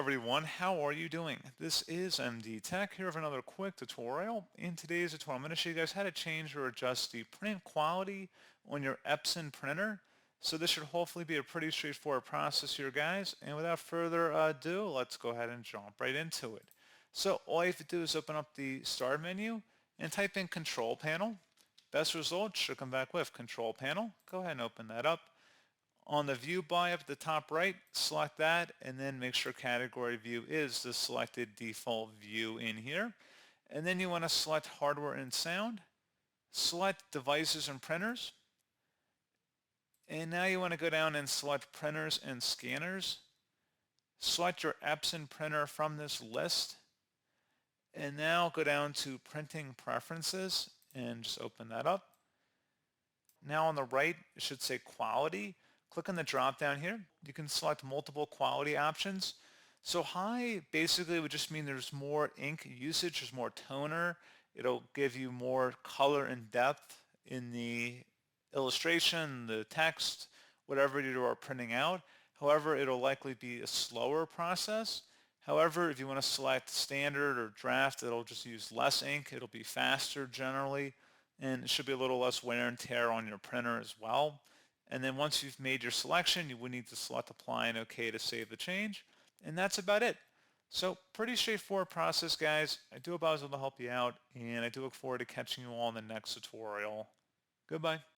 everyone, how are you doing? This is MD Tech here with another quick tutorial. In today's tutorial, I'm going to show you guys how to change or adjust the print quality on your Epson printer. So this should hopefully be a pretty straightforward process here, guys. And without further ado, let's go ahead and jump right into it. So all you have to do is open up the Start menu and type in Control Panel. Best result should come back with Control Panel. Go ahead and open that up. On the view by up at the top right, select that and then make sure category view is the selected default view in here. And then you want to select hardware and sound, select devices and printers, and now you want to go down and select printers and scanners. Select your Epson printer from this list, and now go down to printing preferences and just open that up. Now on the right, it should say quality. Click on the drop down here. You can select multiple quality options. So high basically would just mean there's more ink usage, there's more toner. It'll give you more color and depth in the illustration, the text, whatever you are printing out. However, it'll likely be a slower process. However, if you want to select standard or draft, it'll just use less ink. It'll be faster generally, and it should be a little less wear and tear on your printer as well. And then once you've made your selection, you would need to select apply and OK to save the change. And that's about it. So pretty straightforward process, guys. I do hope I was able to help you out, and I do look forward to catching you all in the next tutorial. Goodbye.